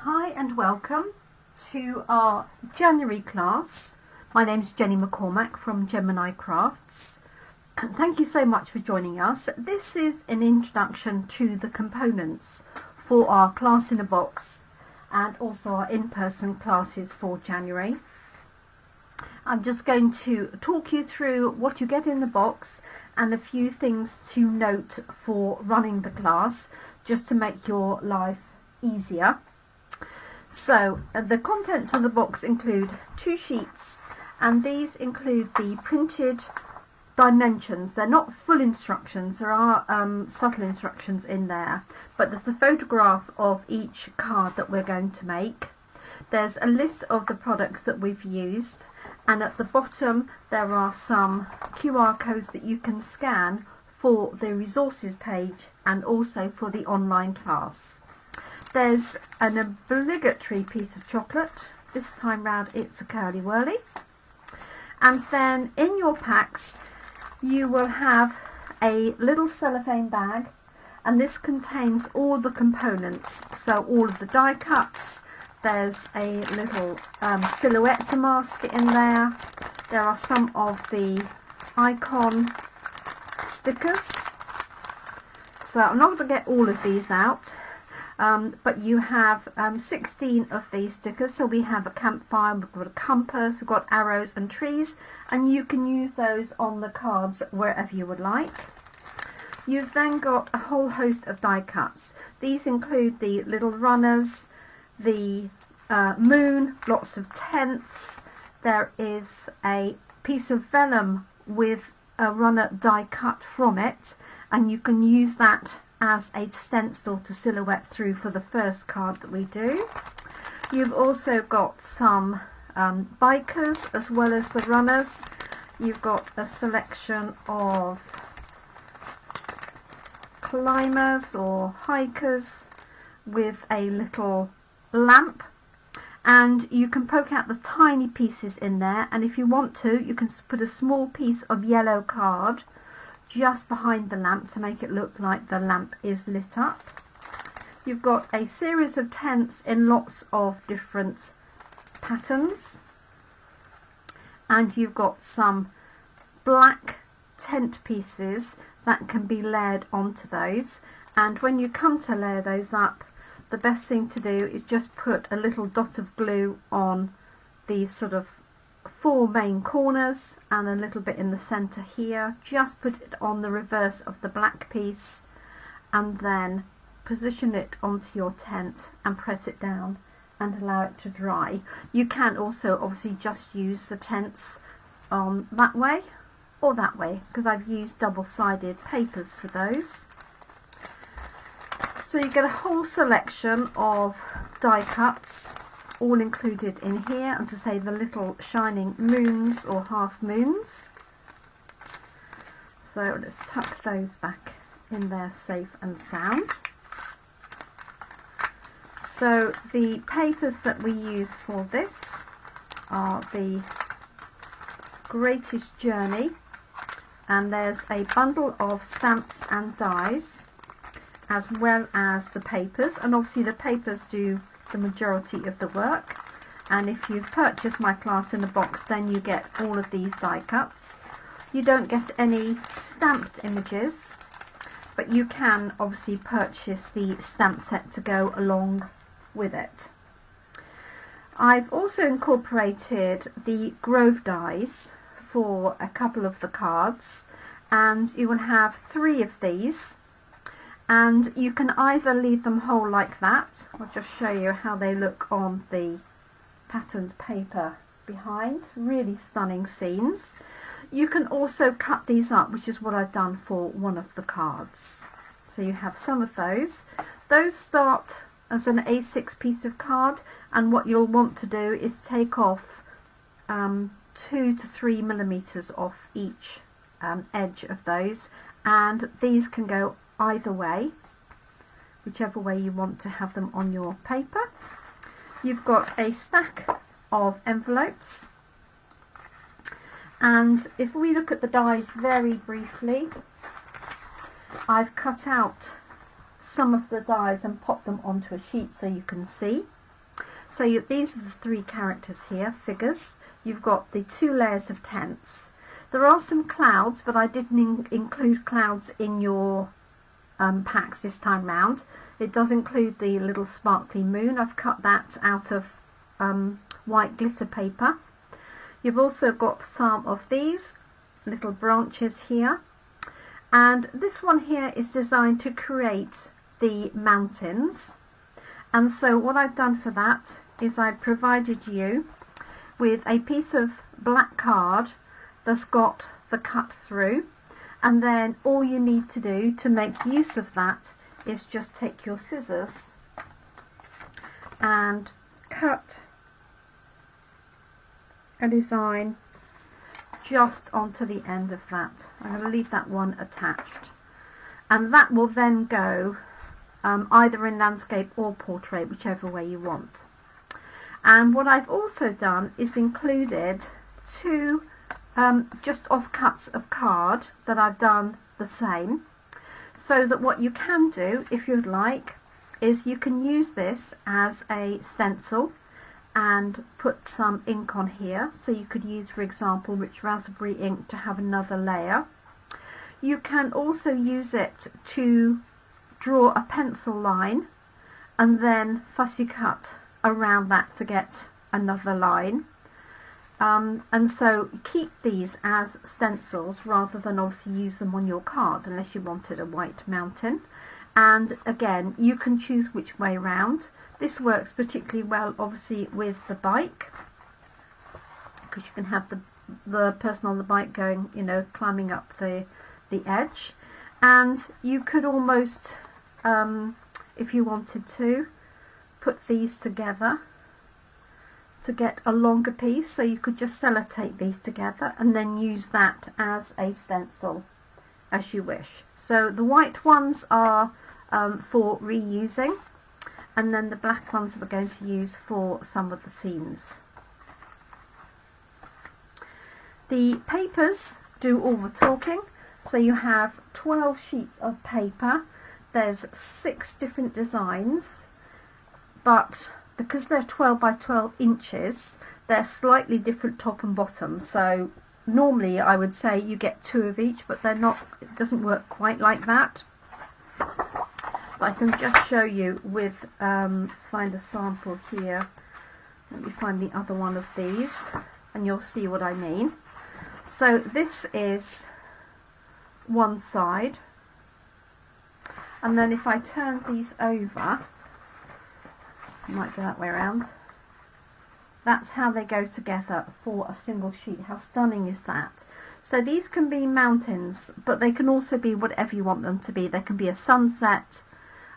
Hi and welcome to our January class. My name is Jenny McCormack from Jemini Crafts. Thank you so much for joining us. This is an introduction to the components for our class in a box and also our in-person classes for January. I'm just going to talk you through what you get in the box and a few things to note for running the class, just to make your life easier. So the contents of the box include 2 sheets, and these include the printed dimensions. They're not full instructions, there are subtle instructions in there, but there's a photograph of each card that we're going to make. There's a list of the products that we've used, and at the bottom there are some QR codes that you can scan for the resources page and also for the online class. There's an obligatory piece of chocolate. This time round it's a Curly Whirly. And then in your packs you will have a little cellophane bag, and this contains all the components. So all of the die cuts, there's a little silhouette mask in there. There are some of the icon stickers. So I'm not going to get all of these out. But you have 16 of these stickers. So we have a campfire, we've got a compass, we've got arrows and trees, and you can use those on the cards wherever you would like. You've then got a whole host of die cuts. These include the little runners, the moon, lots of tents. There is a piece of vellum with a runner die cut from it, and you can use that as a stencil to silhouette through for the first card that we do. You've also got some bikers as well as the runners. You've got a selection of climbers or hikers with a little lamp, and you can poke out the tiny pieces in there, and if you want to you can put a small piece of yellow card just behind the lamp to make it look like the lamp is lit up. You've got a series of tents in lots of different patterns, and you've got some black tent pieces that can be layered onto those, and when you come to layer those up, the best thing to do is just put a little dot of glue on these sort of 4 main corners and a little bit in the center here. Just put it on the reverse of the black piece and then position it onto your tent and press it down and allow it to dry. You can also obviously just use the tents that way or that way, because I've used double-sided papers for those. So you get a whole selection of die cuts all included in here, and to say the little shining moons or half moons. So let's tuck those back in there safe and sound. So the papers that we use for this are the Greatest Journey, and there's a bundle of stamps and dies as well as the papers, and obviously the papers do the majority of the work. And if you've purchased my class in a box, then you get all of these die cuts. You don't get any stamped images, but you can obviously purchase the stamp set to go along with it. I've also incorporated the Grove dies for a couple of the cards, and you will have 3 of these. And you can either leave them whole like that. I'll just show you how they look on the patterned paper behind. Really stunning scenes. You can also cut these up, which is what I've done for one of the cards. So you have some of those. Those start as an A6 piece of card, and what you'll want to do is take off 2 to 3 millimeters off each edge of those, and these can go either way, whichever way you want to have them on your paper. You've got a stack of envelopes, and if we look at the dies very briefly, I've cut out some of the dies and popped them onto a sheet so you can see. So these are the three characters here, figures. You've got the 2 layers of tents. There are some clouds, but I didn't include clouds in your packs this time round. It does include the little sparkly moon. I've cut that out of white glitter paper. You've also got some of these little branches here, and this one here is designed to create the mountains. And so what I've done for that is I've provided you with a piece of black card that's got the cut through, and then all you need to do to make use of that is just take your scissors and cut a design just onto the end of that. I'm going to leave that one attached, and that will then go either in landscape or portrait, whichever way you want. And what I've also done is included 2 just off cuts of card that I've done the same, so that what you can do, if you'd like, is you can use this as a stencil and put some ink on here. So you could use, for example, rich raspberry ink to have another layer. You can also use it to draw a pencil line and then fussy cut around that to get another line. And so keep these as stencils rather than obviously use them on your card unless you wanted a white mountain. And again, you can choose which way round. This works particularly well obviously with the bike, because you can have the person on the bike going, you know, climbing up the edge. And you could almost, if you wanted to, put these together to get a longer piece. So you could just sellotape these together and then use that as a stencil as you wish. So the white ones are for reusing, and then the black ones we're going to use for some of the scenes. The papers do all the talking. So you have 12 sheets of paper. There's 6 different designs, but because they're 12 by 12 inches, they're slightly different top and bottom. So normally I would say you get 2 of each, but they're not, it doesn't work quite like that. But I can just show you with, let's find a sample here. Let me find the other one of these and you'll see what I mean. So this is one side, and then if I turn these over, it might go that way around, that's how they go together for a single sheet. How stunning is that? So these can be mountains, but they can also be whatever you want them to be. They can be a sunset,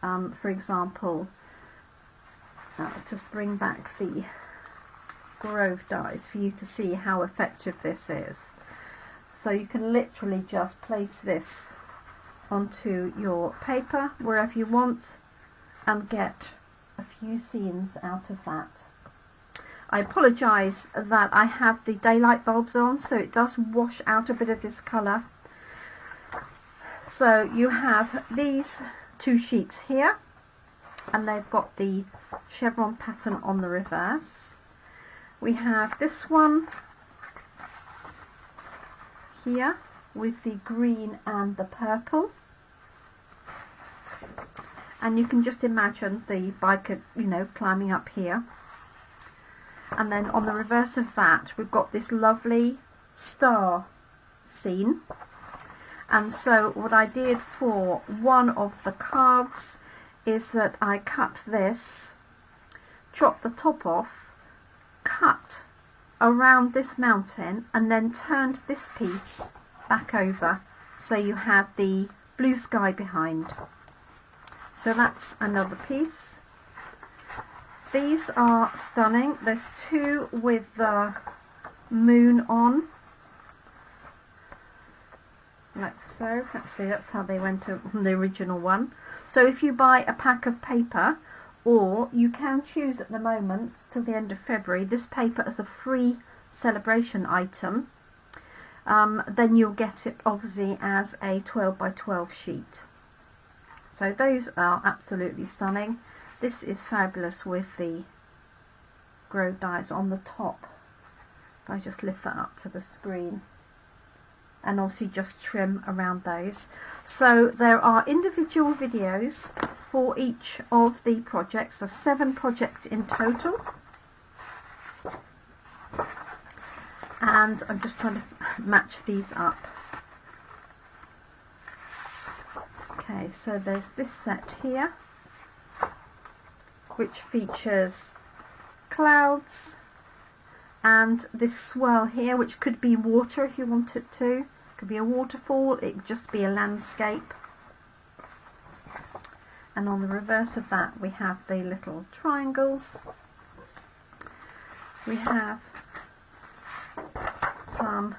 for example. Let's just bring back the Grove dies for you to see how effective this is. So you can literally just place this onto your paper wherever you want and get a few scenes out of that. I apologise that I have the daylight bulbs on, so it does wash out a bit of this colour. So you have these 2 sheets here, and they've got the chevron pattern on the reverse. We have this one here with the green and the purple, and you can just imagine the biker, you know, climbing up here. And then on the reverse of that we've got this lovely star scene. And so what I did for one of the cards is that I cut this, chopped the top off, cut around this mountain, and then turned this piece back over so you have the blue sky behind. So that's another piece. These are stunning. There's 2 with the moon on, like so. Let's see, that's how they went from the original one. So if you buy a pack of paper, or you can choose at the moment till the end of February this paper as a free celebration item, then you'll get it obviously as a 12 by 12 sheet. So those are absolutely stunning. This is fabulous with the grow dies on the top. If I just lift that up to the screen, and obviously just trim around those. So there are individual videos for each of the projects. There's 7 projects in total, and I'm just trying to match these up. Okay, so there's this set here which features clouds, and this swirl here, which could be water if you want it to. It could be a waterfall, it could just be a landscape. And on the reverse of that we have the little triangles. We have some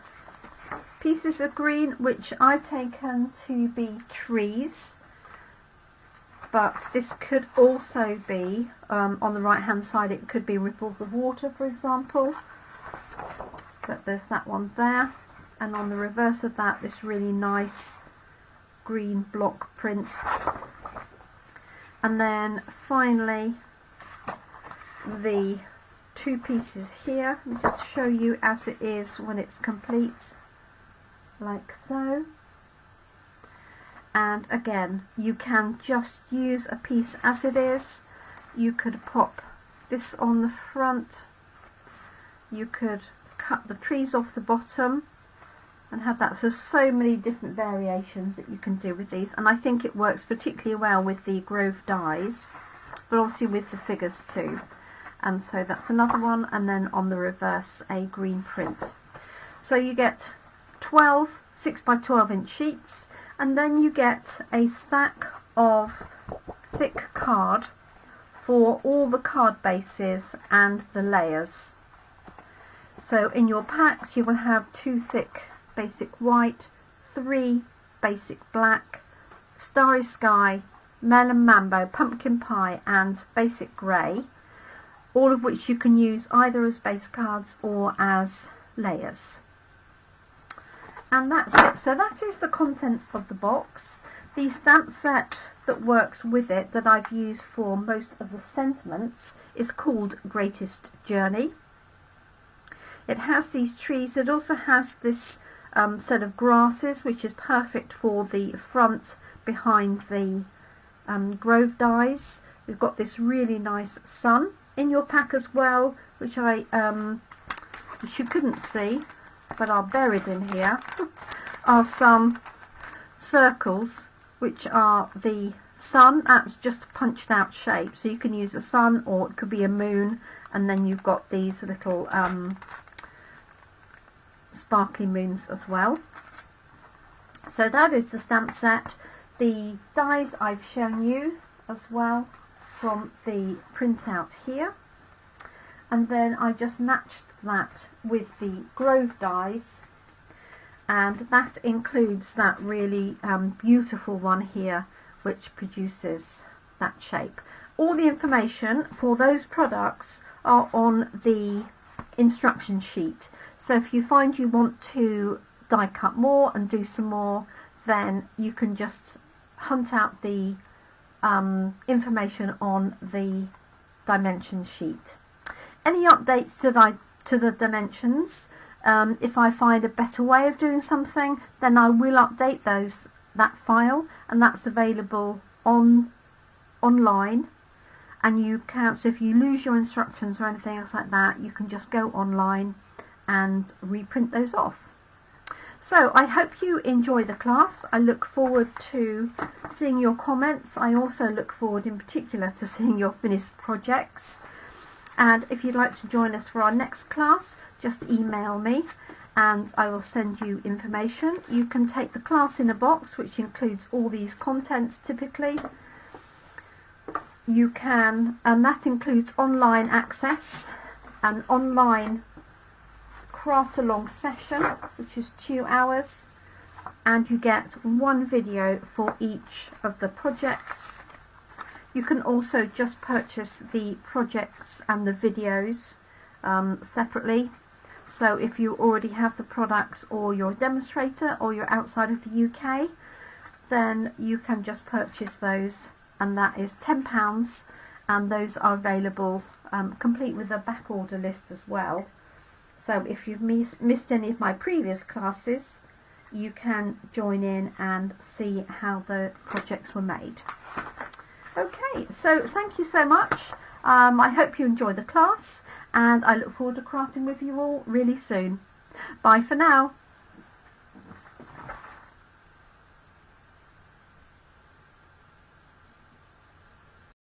pieces of green which I've taken to be trees, but this could also be, on the right hand side, it could be ripples of water, for example. But there's that one there, and on the reverse of that, this really nice green block print. And then finally the 2 pieces here. Let me just show you as it is when it's complete, like so. And again, you can just use a piece as it is. You could pop this on the front, you could cut the trees off the bottom and have that. So many different variations that you can do with these, and I think it works particularly well with the Grove dies, but obviously with the figures too. And so that's another one, and then on the reverse a green print. So you get 12 6x12 inch sheets, and then you get a stack of thick card for all the card bases and the layers. So in your packs you will have 2 thick basic white, 3 basic black, starry sky, melon mambo, pumpkin pie and basic grey, all of which you can use either as base cards or as layers. And that's it. So that is the contents of the box. The stamp set that works with it, that I've used for most of the sentiments, is called Greatest Journey. It has these trees. It also has this set of grasses, which is perfect for the front behind the Grove dies. We've got this really nice sun in your pack as well, which which you couldn't see, but are buried in here, are some circles which are the sun. That's just a punched out shape, so you can use a sun or it could be a moon, and then you've got these little sparkly moons as well. So that is the stamp set. The dies I've shown you as well from the printout here, and then I just matched that with the Grove dies, and that includes that really beautiful one here which produces that shape. All the information for those products are on the instruction sheet, so if you find you want to die cut more and do some more, then you can just hunt out the information on the dimension sheet. Any updates to the dimensions, if I find a better way of doing something, then I will update that file, and that's available online. And you can, so if you lose your instructions or anything else like that, you can just go online and reprint those off. So I hope you enjoy the class. I look forward to seeing your comments. I also look forward in particular to seeing your finished projects. And if you'd like to join us for our next class, just email me and I will send you information. You can take the class in a box, which includes all these contents typically. You can, and that includes online access, an online craft along session, which is 2 hours, and you get 1 video for each of the projects. You can also just purchase the projects and the videos separately. So if you already have the products, or you're a demonstrator, or you're outside of the UK, then you can just purchase those, and that is £10, and those are available complete with a back order list as well. So if you've missed any of my previous classes, you can join in and see how the projects were made. Okay, so thank you so much. I hope you enjoy the class, and I look forward to crafting with you all really soon. Bye for now.